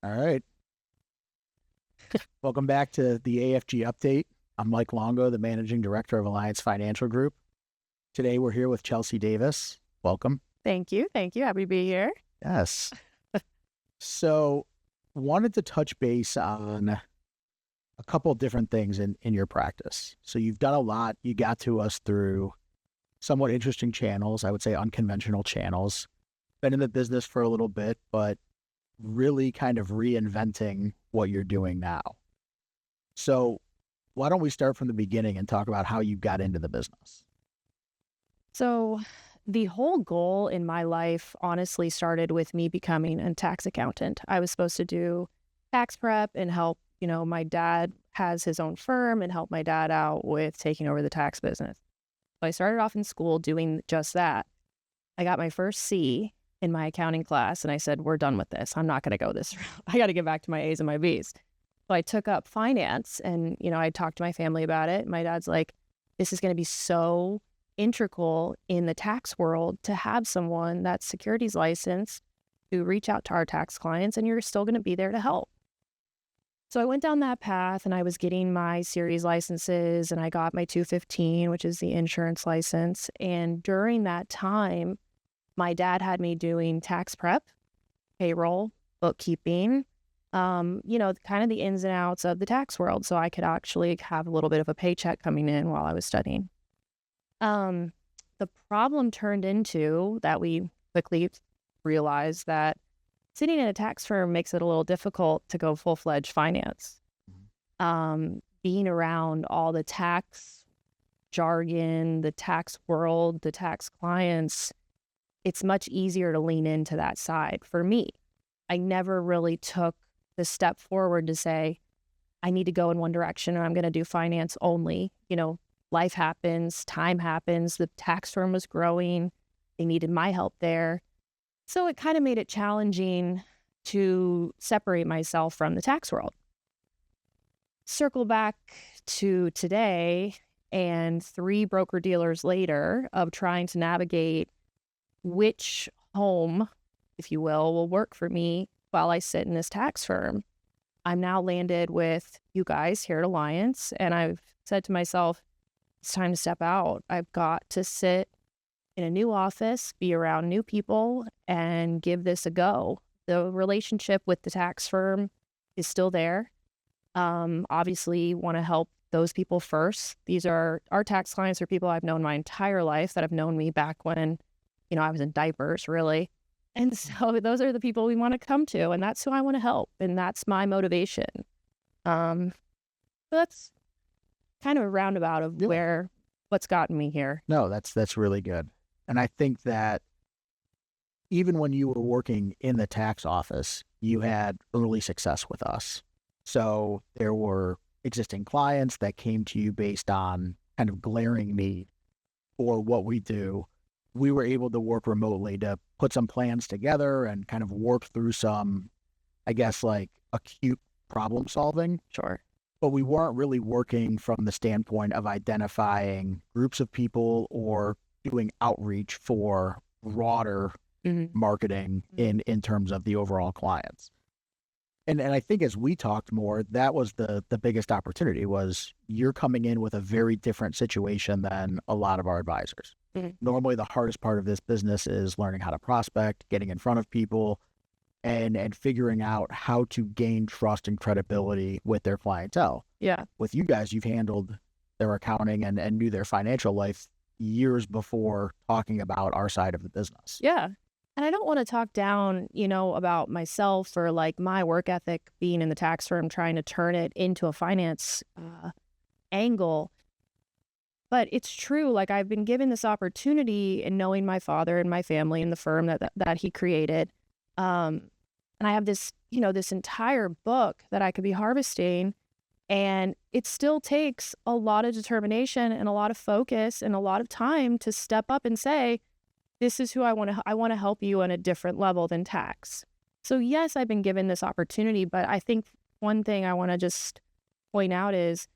All right. Welcome back to the AFG update. I'm Mike Longo, the managing director of Alliance Financial Group. Today we're here with Chelsea Davis. Welcome. Thank you. Thank you. Happy to be here. Yes. So, wanted to touch base on a couple of different things in your practice. So, you've done a lot. You got to us through somewhat interesting channels, I would say unconventional channels. Been in the business for a little bit, but really kind of reinventing what you're doing now. So why don't we start from the beginning and talk about how you got into the business? So, the whole goal in my life honestly started with me becoming a tax accountant. I was supposed to do tax prep and help, my dad has his own firm and help my dad out with taking over the tax business. So I started off in school doing just that. I got my first C in my accounting class and I said, we're done with this. I'm not going to go this route. I got to get back to my A's and my B's. So I took up finance and, I talked to my family about it. My dad's like, this is going to be so integral in the tax world to have someone that's securities licensed to reach out to our tax clients, and you're still going to be there to help. So I went down that path and I was getting my series licenses and I got my 215, which is the insurance license. And during that time, my dad had me doing tax prep, payroll, bookkeeping, kind of the ins and outs of the tax world. So I could actually have a little bit of a paycheck coming in while I was studying. The problem turned into that we quickly realized that sitting in a tax firm makes it a little difficult to go full-fledged finance. Being around all the tax jargon, the tax world, the tax clients, it's much easier to lean into that side. For me, I never really took the step forward to say, I need to go in one direction and I'm going to do finance only. Life happens, time happens, the tax firm was growing, they needed my help there. So it kind of made it challenging to separate myself from the tax world. Circle back to today and 3 broker-dealers later of trying to navigate which home, if you will work for me while I sit in this tax firm. I'm now landed with you guys here at Alliance, and I've said to myself, it's time to step out. I've got to sit in a new office, be around new people, and give this a go. The relationship with the tax firm is still there. Obviously, want to help those people first. These are our tax clients are people I've known my entire life that have known me back when, I was in diapers, really. And so those are the people we want to come to, and that's who I want to help, and that's my motivation. So that's kind of a roundabout of what's gotten me here. No, that's really good. And I think that even when you were working in the tax office, you had early success with us. So there were existing clients that came to you based on kind of glaring need for what we do. We were able to work remotely to put some plans together and kind of work through some, I guess, like acute problem solving. Sure. But we weren't really working from the standpoint of identifying groups of people or doing outreach for broader marketing in terms of the overall clients. And I think as we talked more, that was the biggest opportunity was you're coming in with a very different situation than a lot of our advisors. Normally, the hardest part of this business is learning how to prospect, getting in front of people, and figuring out how to gain trust and credibility with their clientele. Yeah. With you guys, you've handled their accounting and knew their financial life years before talking about our side of the business. Yeah. And I don't want to talk down, about myself or like my work ethic being in the tax firm, trying to turn it into a finance angle. But it's true. Like I've been given this opportunity in knowing my father and my family and the firm that he created. And I have this, this entire book that I could be harvesting. And it still takes a lot of determination and a lot of focus and a lot of time to step up and say, this is who I want to help you on a different level than tax. So yes, I've been given this opportunity, but I think one thing I want to just point out is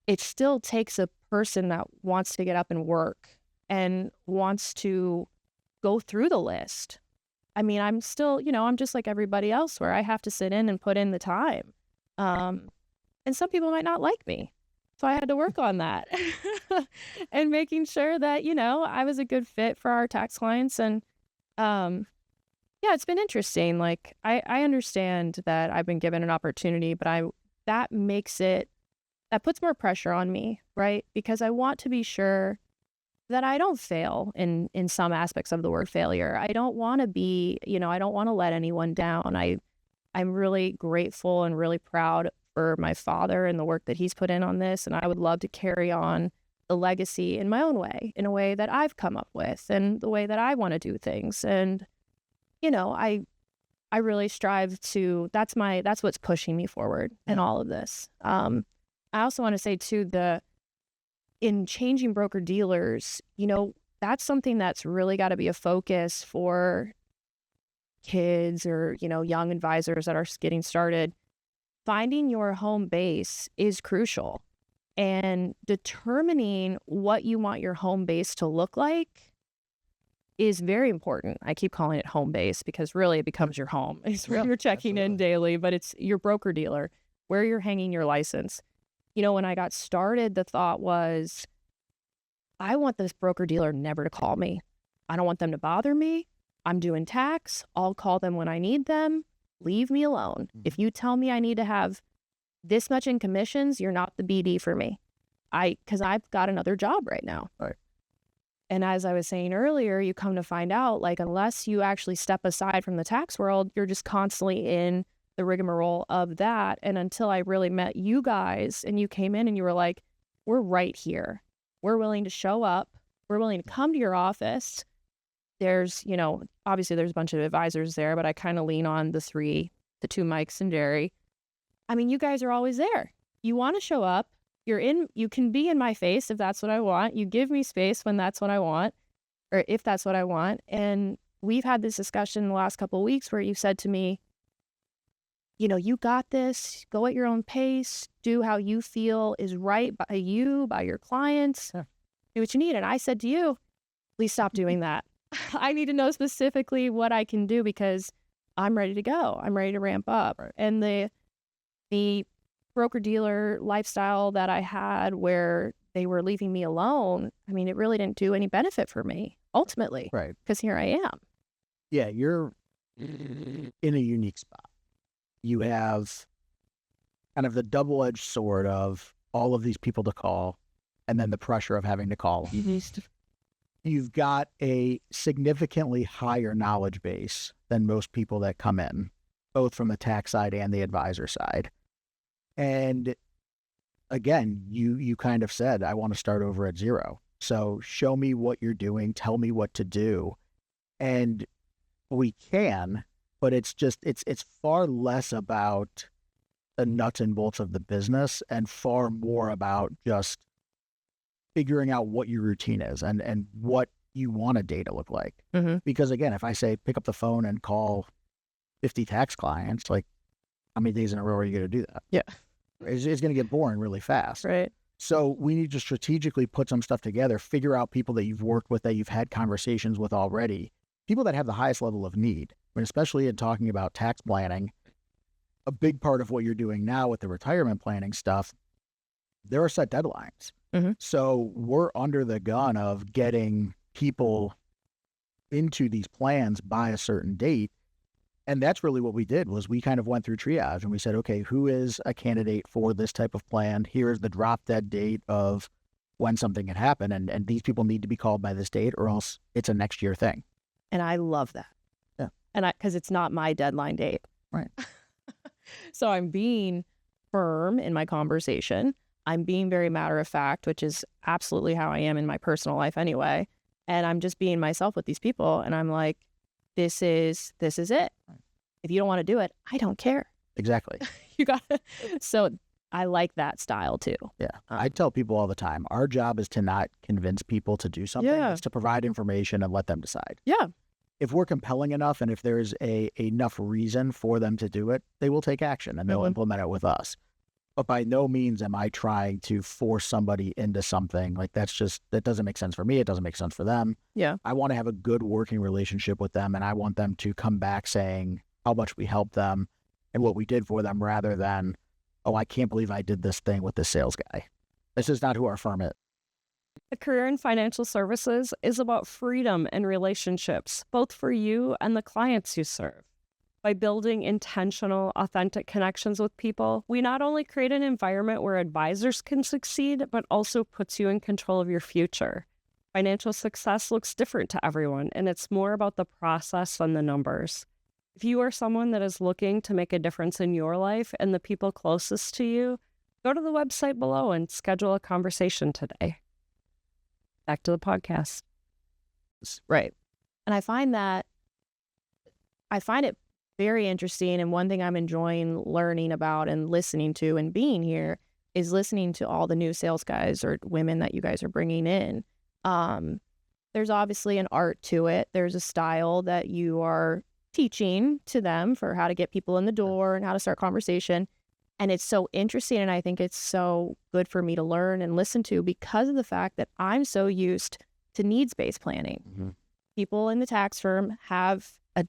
it still takes a person that wants to get up and work and wants to go through the list I mean, I'm still, I'm just like everybody else where I have to sit in and put in the time. And some people might not like me. So I had to work on that and making sure that, I was a good fit for our tax clients. And yeah, it's been interesting. Like I understand that I've been given an opportunity, but that puts more pressure on me, right? Because I want to be sure that I don't fail in some aspects of the word failure. I don't want to be, I don't want to let anyone down. I'm really grateful and really proud for my father and the work that he's put in on this. And I would love to carry on the legacy in my own way, in a way that I've come up with and the way that I want to do things. And, I really strive to, that's what's pushing me forward in all of this. I also want to say too, in changing broker dealers, that's something that's really got to be a focus for kids or, young advisors that are getting started. Finding your home base is crucial, and determining what you want your home base to look like is very important. I keep calling it home base because really it becomes your home. It's where you're checking in daily, but it's your broker dealer, where you're hanging your license. When I got started, the thought was, I want this broker dealer never to call me. I don't want them to bother me. I'm doing tax. I'll call them when I need them. Leave me alone. If you tell me I need to have this much in commissions, you're not the BD for me. Because I've got another job right now. Right. And as I was saying earlier, you come to find out, like, unless you actually step aside from the tax world, you're just constantly in the rigmarole of that. And until I really met you guys and you came in and you were like, we're right here. We're willing to show up. We're willing to come to your office. There's, obviously there's a bunch of advisors there, but I kind of lean on the two Mikes and Jerry. I mean, you guys are always there. You want to show up. You can be in my face if that's what I want. You give me space when that's what I want, or if that's what I want. And we've had this discussion in the last couple of weeks where you said to me, you got this, go at your own pace, do how you feel is right by you, by your clients, do what you need. And I said to you, please stop doing that. I need to know specifically what I can do because I'm ready to go. I'm ready to ramp up. Right. And the broker-dealer lifestyle that I had where they were leaving me alone, I mean, it really didn't do any benefit for me, ultimately. Right. Because here I am. Yeah, you're in a unique spot. You have kind of the double-edged sword of all of these people to call and then the pressure of having to call them. You've got a significantly higher knowledge base than most people that come in, both from the tax side and the advisor side. And again, you kind of said, I want to start over at zero. So show me what you're doing. Tell me what to do. And we can, but it's far less about the nuts and bolts of the business and far more about just figuring out what your routine is and what you want a day to look like. Mm-hmm. Because again, if I say pick up the phone and call 50 tax clients, like how many days in a row are you going to do that? Yeah. It's going to get boring really fast. Right. So we need to strategically put some stuff together, figure out people that you've worked with, that you've had conversations with already, people that have the highest level of need. I mean, especially in talking about tax planning, a big part of what you're doing now with the retirement planning stuff, there are set deadlines. Mm-hmm. So we're under the gun of getting people into these plans by a certain date. And that's really what we did, was we kind of went through triage and we said, okay, who is a candidate for this type of plan? Here is the drop dead date of when something can happen. And these people need to be called by this date or else it's a next year thing. And I love that. Yeah. And because it's not my deadline date. Right. So I'm being firm in my conversation. I'm being very matter of fact, which is absolutely how I am in my personal life anyway. And I'm just being myself with these people. And I'm like, this is it. If you don't want to do it, I don't care. Exactly. You got it. So I like that style too. Yeah. I tell people all the time, our job is to not convince people to do something. Yeah. It's to provide information and let them decide. Yeah. If we're compelling enough and if there's enough reason for them to do it, they will take action and they'll implement it with us. But by no means am I trying to force somebody into something. Like that doesn't make sense for me. It doesn't make sense for them. Yeah. I want to have a good working relationship with them, and I want them to come back saying how much we helped them and what we did for them, rather than, oh, I can't believe I did this thing with this sales guy. This is not who our firm is. A career in financial services is about freedom and relationships, both for you and the clients you serve. By building intentional, authentic connections with people, we not only create an environment where advisors can succeed, but also puts you in control of your future. Financial success looks different to everyone, and it's more about the process than the numbers. If you are someone that is looking to make a difference in your life and the people closest to you, go to the website below and schedule a conversation today. Back to the podcast. Right. And I find it very interesting. And one thing I'm enjoying learning about and listening to and being here is listening to all the new sales guys or women that you guys are bringing in. There's obviously an art to it. There's a style that you are teaching to them for how to get people in the door and how to start conversation. And it's so interesting. And I think it's so good for me to learn and listen to because of the fact that I'm so used to needs-based planning. Mm-hmm. People in the tax firm have a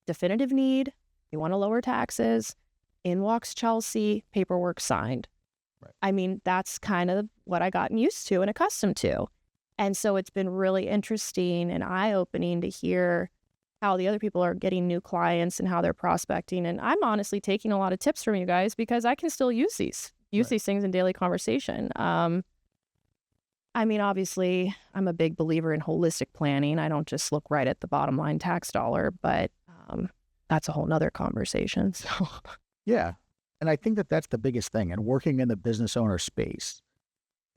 definitive need. They want to lower taxes. In walks Chelsea, paperwork signed. Right. I mean, that's kind of what I gotten used to and accustomed to. And so it's been really interesting and eye-opening to hear how the other people are getting new clients and how they're prospecting. And I'm honestly taking a lot of tips from you guys because I can still use these things in daily conversation. I mean, obviously, I'm a big believer in holistic planning. I don't just look right at the bottom line tax dollar, but that's a whole nother conversation. So, yeah. And I think that that's the biggest thing. And working in the business owner space,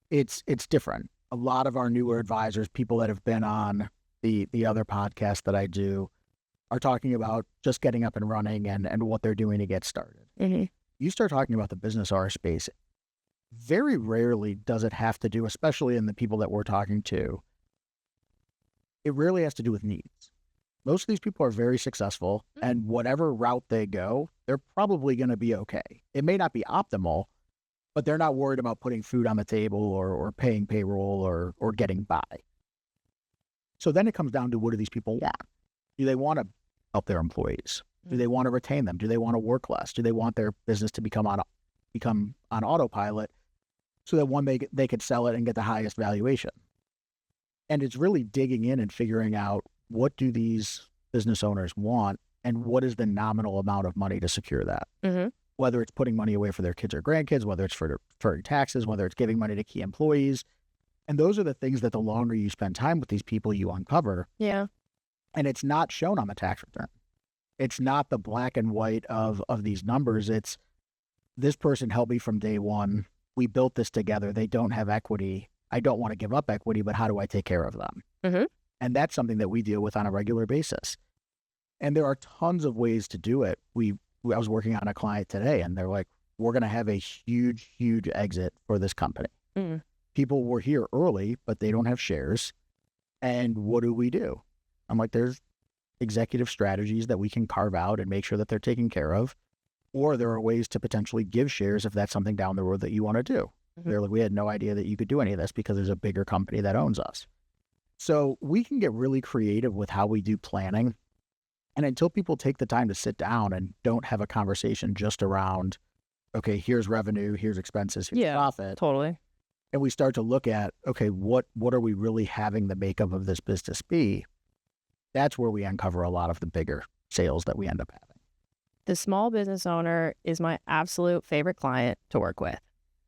it's different. A lot of our newer advisors, people that have been on the other podcast that I do, are talking about just getting up and running and what they're doing to get started. Mm-hmm. You start talking about the business owner space, very rarely does it have to do, especially in the people that we're talking to, it rarely has to do with needs. Most of these people are very successful, and whatever route they go, they're probably going to be okay. It may not be optimal, but they're not worried about putting food on the table or paying payroll or getting by. So then it comes down to, what do these people want? Do they want to help their employees? Do they want to retain them? Do they want to work less? Do they want their business to become on autopilot so that one day they could sell it and get the highest valuation? And it's really digging in and figuring out, what do these business owners want and what is the nominal amount of money to secure that? Mm-hmm. Whether it's putting money away for their kids or grandkids, whether it's for taxes, whether it's giving money to key employees. And those are the things that the longer you spend time with these people, you uncover. Yeah. And it's not shown on the tax return. It's not the black and white of these numbers. It's, this person helped me from day one. We built this together. They don't have equity. I don't want to give up equity, but how do I take care of them? Mm-hmm. And that's something that we deal with on a regular basis. And there are tons of ways to do it. I was working on a client today, and they're like, we're going to have a huge, huge exit for this company. Mm. People were here early, but they don't have shares. And what do? I'm like, there's executive strategies that we can carve out and make sure that they're taken care of. Or there are ways to potentially give shares if that's something down the road that you want to do. Mm-hmm. They're like, we had no idea that you could do any of this because there's a bigger company that owns us. So we can get really creative with how we do planning. And until people take the time to sit down and don't have a conversation just around, okay, here's revenue, here's expenses, here's profit. Totally. And we start to look at, okay, what are we really having the makeup of this business be? That's where we uncover a lot of the bigger sales that we end up having. The small business owner is my absolute favorite client to work with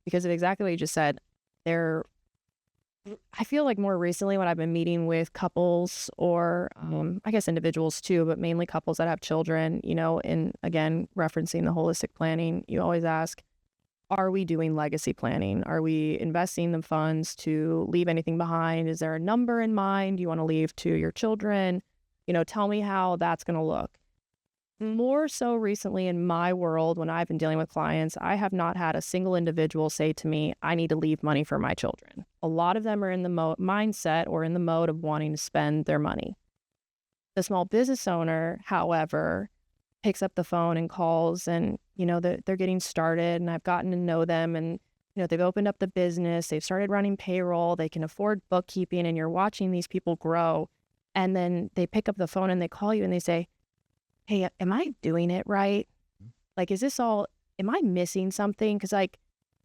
because of exactly what you just said. I feel like more recently when I've been meeting with couples or I guess individuals too, but mainly couples that have children, and again, referencing the holistic planning, you always ask, are we doing legacy planning? Are we investing the funds to leave anything behind? Is there a number in mind you want to leave to your children? Tell me how that's going to look. More so recently in my world, when I've been dealing with clients, I have not had a single individual say to me, I need to leave money for my children. A lot of them are in the mindset or in the mode of wanting to spend their money. The small business owner, however, picks up the phone and calls and they're getting started, and I've gotten to know them, and they've opened up the business, they've started running payroll, they can afford bookkeeping, and you're watching these people grow. And then they pick up the phone and they call you and they say, hey, am I doing it right? Like, is this all, am I missing something?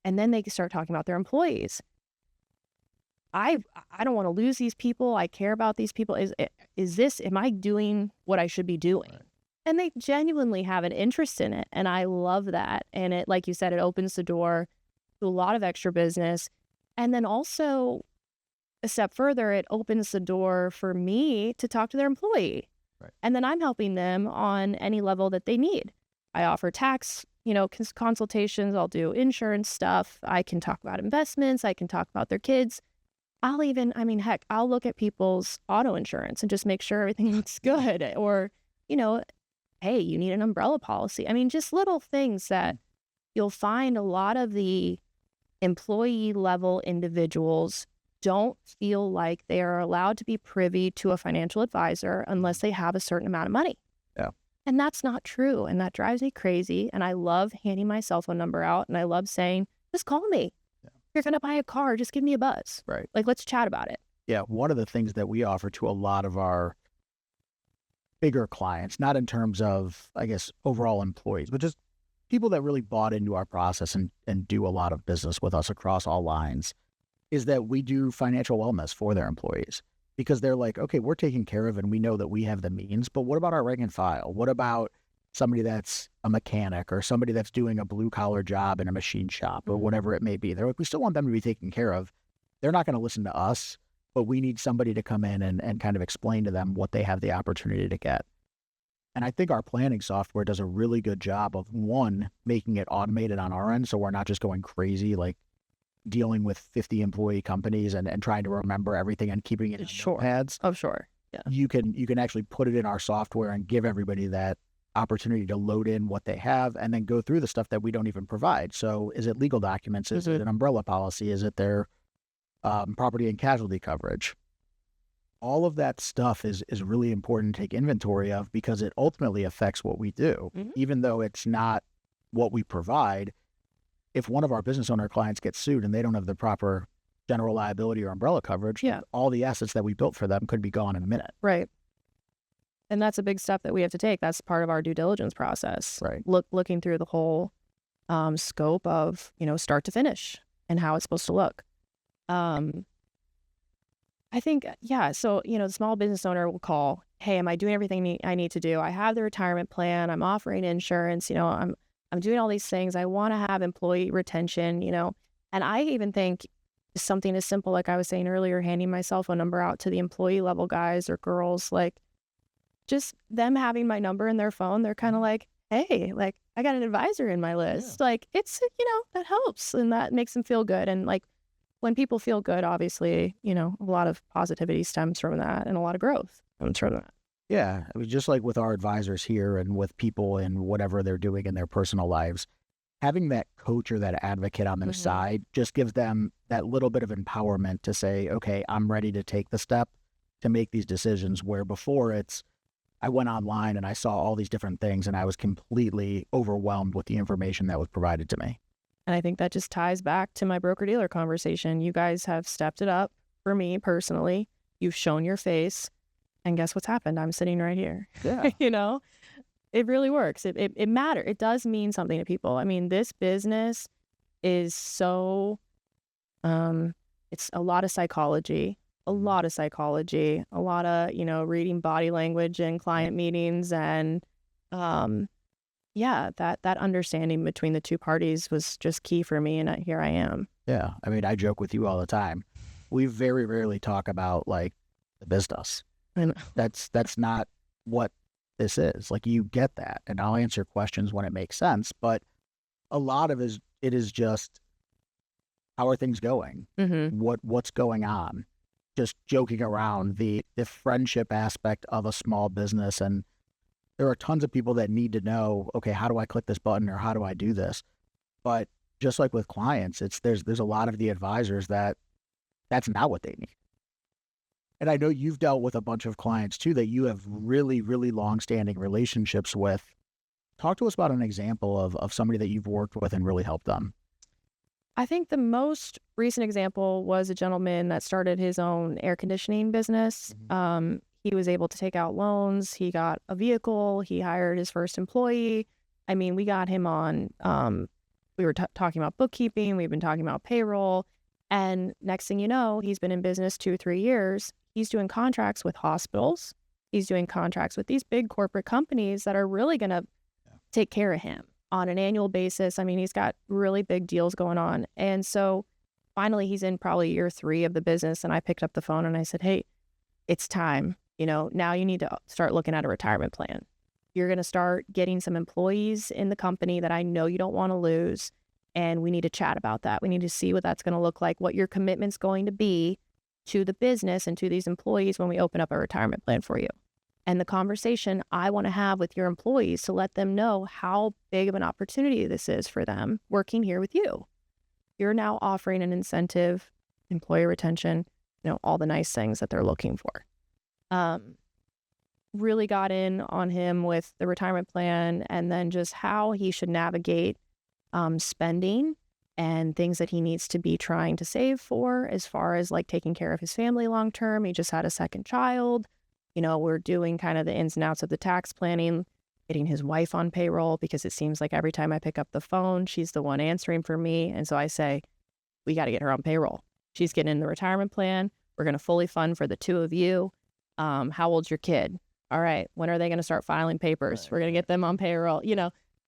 And then they start talking about their employees. I don't want to lose these people. I care about these people. Am I doing what I should be doing? Right. And they genuinely have an interest in it. And I love that. And it, like you said, it opens the door to a lot of extra business. And then also a step further, it opens the door for me to talk to their employee. Right. And then I'm helping them on any level that they need. I offer tax, consultations. I'll do insurance stuff. I can talk about investments. I can talk about their kids. I'll look at people's auto insurance and just make sure everything looks good. Or, hey, you need an umbrella policy. Just little things that you'll find a lot of the employee level individuals don't feel like they are allowed to be privy to a financial advisor unless they have a certain amount of money. Yeah. And that's not true. And that drives me crazy. And I love handing my cell phone number out. And I love saying, just call me. Yeah. If you're going to buy a car, just give me a buzz. Right. Like, let's chat about it. Yeah. One of the things that we offer to a lot of our bigger clients, not in terms of, I guess, overall employees, but just people that really bought into our process and do a lot of business with us across all lines, is that we do financial wellness for their employees, because they're like, okay, we're taken care of and we know that we have the means, but what about our rank and file? What about somebody that's a mechanic or somebody that's doing a blue collar job in a machine shop or whatever it may be? They're like, we still want them to be taken care of. They're not going to listen to us, but we need somebody to come in and kind of explain to them what they have the opportunity to get. And I think our planning software does a really good job of, one, making it automated on our end, so we're not just going crazy, like dealing with 50 employee companies and trying to remember everything and keeping it in notepads. Oh, sure. Yeah. You can actually put it in our software and give everybody that opportunity to load in what they have and then go through the stuff that we don't even provide. So is it legal documents? Is it an umbrella policy? Is it their property and casualty coverage? All of that stuff is really important to take inventory of, because it ultimately affects what we do. Mm-hmm. Even though it's not what we provide, if one of our business owner clients gets sued and they don't have the proper general liability or umbrella coverage, all the assets that we built for them could be gone in a minute. Right. And that's a big step that we have to take. That's part of our due diligence process. Right. Looking through the whole scope of, start to finish and how it's supposed to look. I think, so, the small business owner will call, hey, am I doing everything I need to do? I have the retirement plan. I'm offering insurance. I'm doing all these things. I want to have employee retention, and I even think something as simple, like I was saying earlier, handing my cell phone number out to the employee level guys or girls, like just them having my number in their phone, they're kind of like, hey, like I got an advisor in my list. Yeah. Like it's, that helps and that makes them feel good. And like when people feel good, obviously, a lot of positivity stems from that and a lot of growth comes from that. Yeah. Just like with our advisors here and with people and whatever they're doing in their personal lives, having that coach or that advocate on their side just gives them that little bit of empowerment to say, okay, I'm ready to take the step to make these decisions, where before I went online and I saw all these different things and I was completely overwhelmed with the information that was provided to me. And I think that just ties back to my broker-dealer conversation. You guys have stepped it up for me personally. You've shown your face. And guess what's happened? I'm sitting right here. Yeah. It really works. It matters. It does mean something to people. I mean, this business is so, it's a lot of psychology, a lot of, reading body language and client meetings. And, that understanding between the two parties was just key for me. And here I am. Yeah. I mean, I joke with you all the time. We very rarely talk about like the business. And that's not what this is. Like, you get that, and I'll answer questions when it makes sense, but a lot of it is just, how are things going? Mm-hmm. What's going on? Just joking around, the friendship aspect of a small business. And there are tons of people that need to know, okay, how do I click this button or how do I do this? But just like with clients, there's a lot of the advisors that's not what they need. And I know you've dealt with a bunch of clients too that you have really, really long-standing relationships with. Talk to us about an example of somebody that you've worked with and really helped them. I think the most recent example was a gentleman that started his own air conditioning business. He was able to take out loans. He got a vehicle. He hired his first employee. I mean, we got him on, we were talking about bookkeeping. We've been talking about payroll. And next thing you know, he's been in business 2-3 years. He's doing contracts with hospitals. He's doing contracts with these big corporate companies that are really going to take care of him on an annual basis. I mean, he's got really big deals going on. And so finally, he's in probably year 3 of the business. And I picked up the phone and I said, hey, it's time. Now you need to start looking at a retirement plan. You're going to start getting some employees in the company that I know you don't want to lose. And we need to chat about that. We need to see what that's going to look like, what your commitment's going to be to the business and to these employees when we open up a retirement plan for you. And the conversation I want to have with your employees to let them know how big of an opportunity this is for them working here with you. You're now offering an incentive, employee retention, all the nice things that they're looking for. Really got in on him with the retirement plan and then just how he should navigate spending and things that he needs to be trying to save for as far as like taking care of his family long term. He just had a second child. We're doing kind of the ins and outs of the tax planning, getting his wife on payroll because it seems like every time I pick up the phone, she's the one answering for me. And so I say, we got to get her on payroll. She's getting in the retirement plan. We're going to fully fund for the 2 of you. How old's your kid? All right. When are they going to start filing papers? We're going to get them on payroll.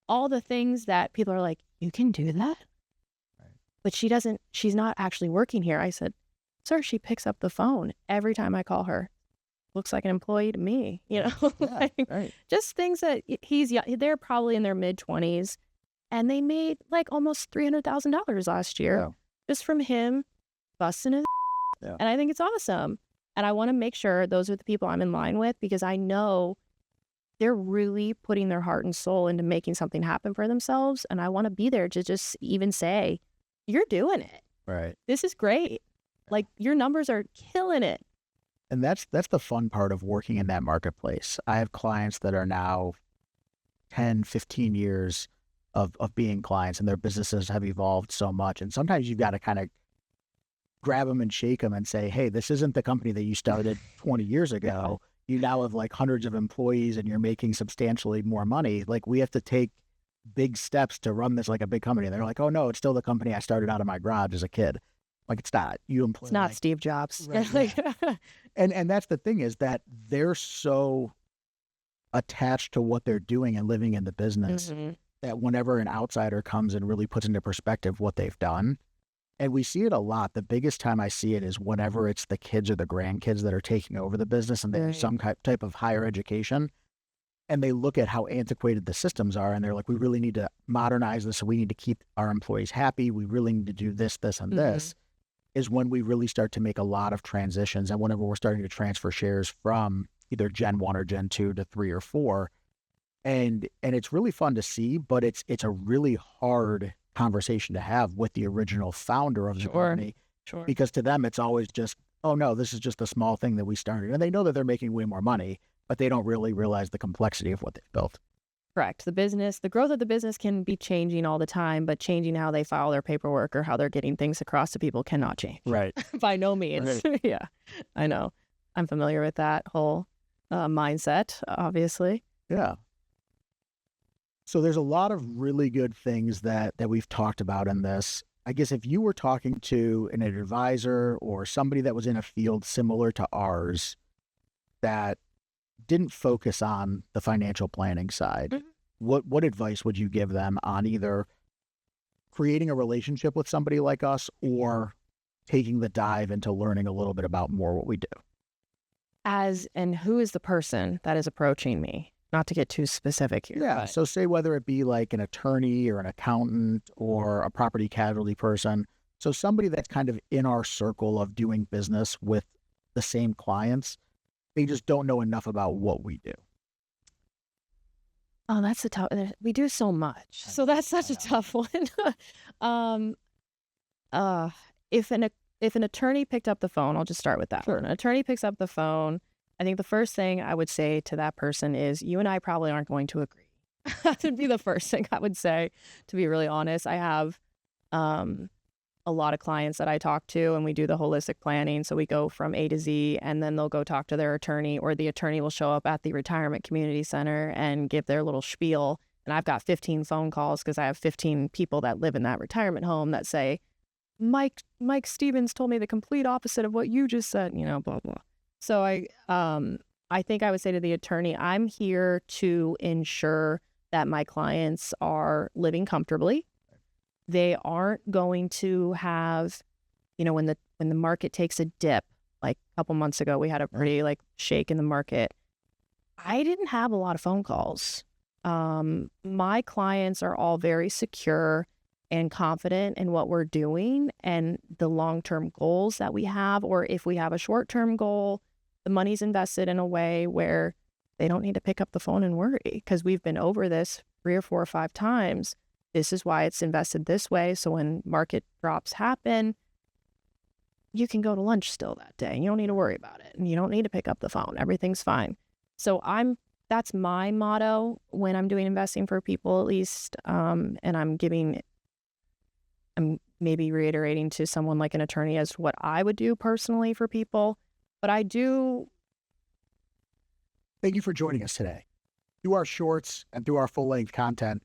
All the things that people are like, you can do that? Right. But she's not actually working here. I said, sir, she picks up the phone every time I call her. Looks like an employee to me, Right. Just things that they're probably in their mid-20s and they made like almost $300,000 last year just from him busting his and I think it's awesome. And I want to make sure those are the people I'm in line with because I know they're really putting their heart and soul into making something happen for themselves. And I want to be there to just even say, you're doing it. Right. This is great. Like your numbers are killing it. And that's the fun part of working in that marketplace. I have clients that are now 10, 15 years of being clients and their businesses have evolved so much. And sometimes you've got to kind of grab them and shake them and say, hey, this isn't the company that you started 20 years ago. You now have like hundreds of employees and you're making substantially more money. Like we have to take big steps to run this like a big company. And they're like, oh no, it's still the company I started out of my garage as a kid. Like it's not. It's not like, Steve Jobs. Right, yeah. And that's the thing is that they're so attached to what they're doing and living in the business that whenever an outsider comes and really puts into perspective what they've done, and we see it a lot. The biggest time I see it is whenever it's the kids or the grandkids that are taking over the business and they have some type of higher education and they look at how antiquated the systems are and they're like, we really need to modernize this. So we need to keep our employees happy. We really need to do this, this, and this. Is when we really start to make a lot of transitions and whenever we're starting to transfer shares from either Gen 1 or Gen 2 to 3 or 4. And it's really fun to see, but it's a really hard conversation to have with the original founder of the company. Sure. Because to them, it's always just, oh no, this is just a small thing that we started. And they know that they're making way more money, but they don't really realize the complexity of what they've built. Correct. The growth of the business can be changing all the time, but changing how they file their paperwork or how they're getting things across to people cannot change. Right. By no means. Right. Yeah, I know. I'm familiar with that whole mindset, obviously. Yeah. So there's a lot of really good things that we've talked about in this. I guess if you were talking to an advisor or somebody that was in a field similar to ours that didn't focus on the financial planning side, what advice would you give them on either creating a relationship with somebody like us or taking the dive into learning a little bit about more what we do? And who is the person that is approaching me? Not to get too specific here. Yeah. But... So say whether it be like an attorney or an accountant or a property casualty person. So somebody that's kind of in our circle of doing business with the same clients. They just don't know enough about what we do. Oh, that's a tough. We do so much, so that's such a tough one. If an attorney picked up the phone, I'll just start with that. Sure. An attorney picks up the phone. I think the first thing I would say to that person is, you and I probably aren't going to agree. That would be the first thing I would say, to be really honest. I have um, a lot of clients that I talk to, and we do the holistic planning. So we go from A to Z, and then they'll go talk to their attorney, or the attorney will show up at the retirement community center and give their little spiel. And I've got 15 phone calls because I have 15 people that live in that retirement home that say, Mike Stevens told me the complete opposite of what you just said, blah, blah. So I think I would say to the attorney, I'm here to ensure that my clients are living comfortably. They aren't going to have, when the market takes a dip, like a couple months ago, we had a pretty shake in the market. I didn't have a lot of phone calls. My clients are all very secure and confident in what we're doing and the long-term goals that we have, or if we have a short-term goal, the money's invested in a way where they don't need to pick up the phone and worry, because we've been over this 3 or 4 or 5 times. This is why it's invested this way. So when market drops happen, you can go to lunch still that day and you don't need to worry about it. And you don't need to pick up the phone. Everything's fine. So that's my motto when I'm doing investing for people, at least. And I'm maybe reiterating to someone like an attorney as what I would do personally for people. But I do. Thank you for joining us today. Through our shorts and through our full-length content,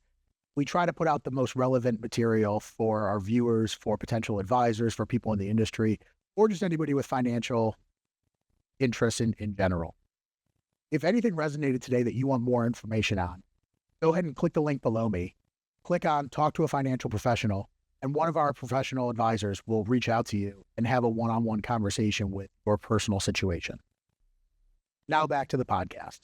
we try to put out the most relevant material for our viewers, for potential advisors, for people in the industry, or just anybody with financial interests in general. If anything resonated today that you want more information on, go ahead and click the link below me. Click on Talk to a Financial Professional, and one of our professional advisors will reach out to you and have a one-on-one conversation with your personal situation. Now back to the podcast.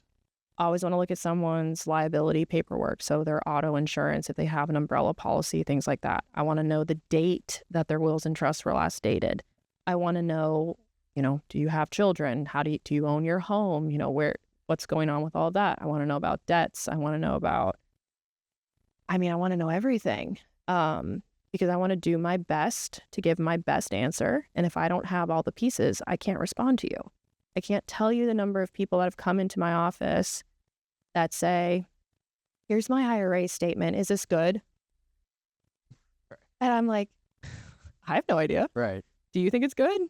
I always want to look at someone's liability paperwork. So their auto insurance, if they have an umbrella policy, things like that. I want to know the date that their wills and trusts were last dated. I want to know, do you have children? Do you own your home? What's going on with all that? I want to know about debts. I want to know everything. Because I want to do my best to give my best answer. And if I don't have all the pieces, I can't respond to you. I can't tell you the number of people that have come into my office that say, here's my IRA statement. Is this good? Right. And I'm like, I have no idea. Right. Do you think it's good?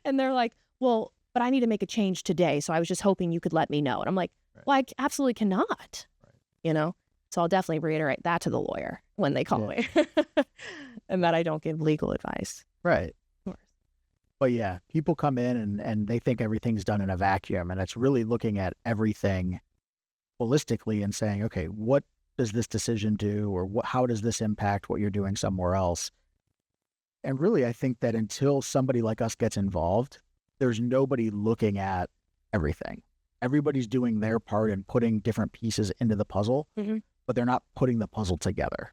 And they're like, well, but I need to make a change today. So I was just hoping you could let me know. And I'm like, right. Well, I absolutely cannot, right. So I'll definitely reiterate that to the lawyer when they call me and that I don't give legal advice. Right. Of course. But yeah, people come in and they think everything's done in a vacuum, and it's really looking at everything holistically and saying, okay, what does this decision do, or how does this impact what you're doing somewhere else? And really, I think that until somebody like us gets involved, there's nobody looking at everything. Everybody's doing their part and putting different pieces into the puzzle, but they're not putting the puzzle together.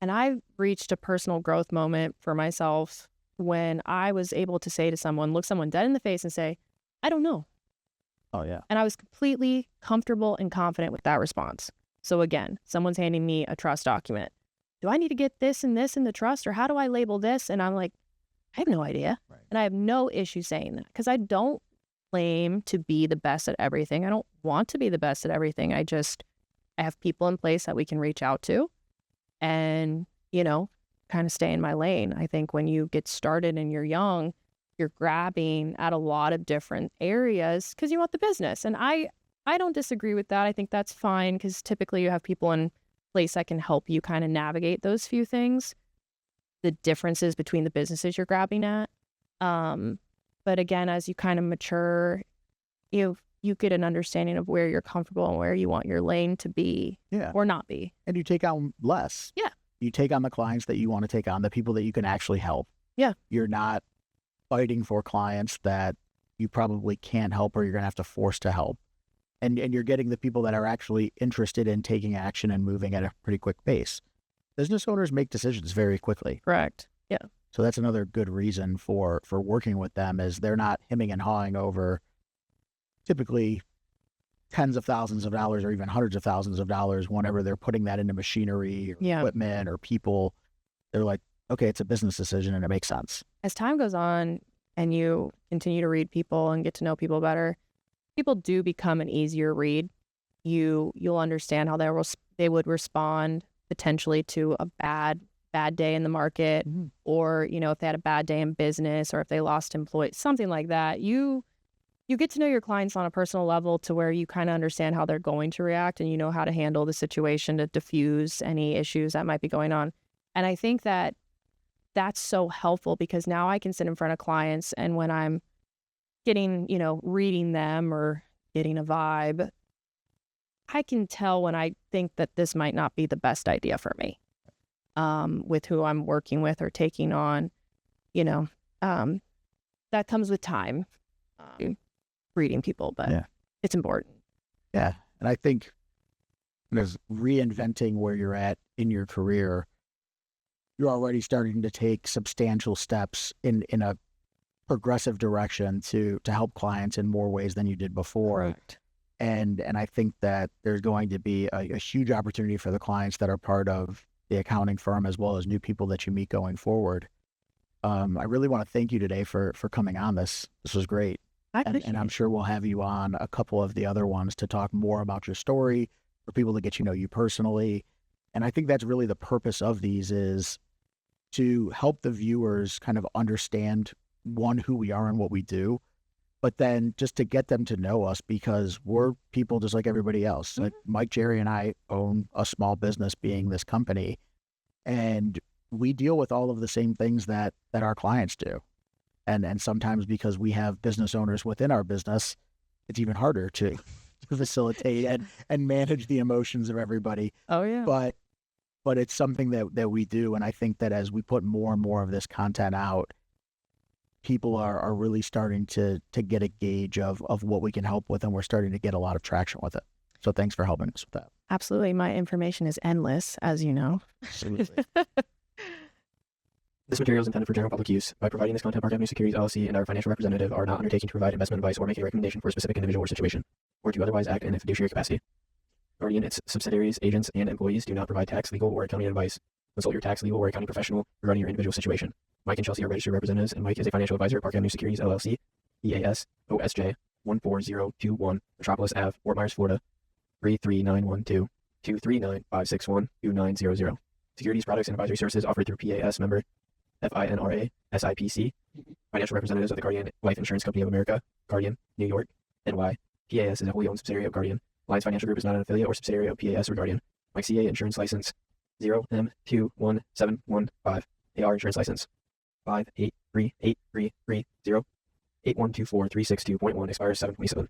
And I reached a personal growth moment for myself when I was able to say to someone, look someone dead in the face and say, I don't know. Oh, yeah. And I was completely comfortable and confident with that response. So again, someone's handing me a trust document. Do I need to get this and this in the trust, or how do I label this? And I'm like, I have no idea. Right. And I have no issue saying that, because I don't claim to be the best at everything. I don't want to be the best at everything. I have people in place that we can reach out to and, kind of stay in my lane. I think when you get started and you're young, you're grabbing at a lot of different areas because you want the business. And I don't disagree with that. I think that's fine, because typically you have people in place that can help you kind of navigate those few things, the differences between the businesses you're grabbing at. But again, as you kind of mature, you get an understanding of where you're comfortable and where you want your lane to be or not be. And you take on less. Yeah. You take on the clients that you want to take on, the people that you can actually help. Yeah. You're not fighting for clients that you probably can't help or you're going to have to force to help. And you're getting the people that are actually interested in taking action and moving at a pretty quick pace. Business owners make decisions very quickly. Correct. Yeah. So that's another good reason for working with them, is they're not hemming and hawing over typically tens of thousands of dollars or even hundreds of thousands of dollars whenever they're putting that into machinery or equipment or people. They're like, okay, it's a business decision and it makes sense. As time goes on and you continue to read people and get to know people better, people do become an easier read. you'll understand how they would respond potentially to a bad day in the market, or, you know, if they had a bad day in business, or if they lost employees, something like that. You get to know your clients on a personal level to where you kind of understand how they're going to react, and you know how to handle the situation to diffuse any issues that might be going on. And I think that that's so helpful, because now I can sit in front of clients, and when I'm getting, you know, reading them or getting a vibe, I can tell when I think that this might not be the best idea for me, with who I'm working with or taking on. You know, that comes with time, reading people, but it's important. Yeah. And I think there's reinventing where you're at in your career. You're already starting to take substantial steps in a progressive direction to help clients in more ways than you did before. Right. And I think that there's going to be a huge opportunity for the clients that are part of the accounting firm, as well as new people that you meet going forward. I really want to thank you today for coming on this. This was great. And I'm sure we'll have you on a couple of the other ones to talk more about your story, for people to get to know you personally. And I think that's really the purpose of these, is to help the viewers kind of understand, one, who we are and what we do, but then just to get them to know us, because we're people just like everybody else. Like Mike, Jerry, and I own a small business, being this company, and we deal with all of the same things that our clients do. And sometimes, because we have business owners within our business, it's even harder to facilitate and manage the emotions of everybody. Oh yeah. But it's something that we do. And I think that as we put more and more of this content out, people are really starting to get a gauge of what we can help with, and we're starting to get a lot of traction with it. So thanks for helping us with that. Absolutely. My information is endless, as you know. Absolutely. This material is intended for general public use. By providing this content, Park Avenue Securities LLC and our financial representative are not undertaking to provide investment advice or make a recommendation for a specific individual or situation, or to otherwise act in a fiduciary capacity. Guardian, its subsidiaries, agents, and employees do not provide tax, legal, or accounting advice. Consult your tax, legal, or accounting professional regarding your individual situation. Mike and Chelsea are registered representatives, and Mike is a financial advisor at Park Avenue Securities LLC, EAS OSJ 14021, Metropolis Ave, Fort Myers, Florida 33912 239 2900. Securities, products, and advisory services offered through PAS member FINRA SIPC. Financial representatives of the Guardian Life Insurance Company of America, Guardian, New York, NY. PAS is a wholly owned subsidiary of Guardian. Alliance Financial Group is not an affiliate or subsidiary of PAS or Guardian. Mike CA Insurance License 0M21715. AR Insurance License 5838330. 8124 362.1 expires 7/27.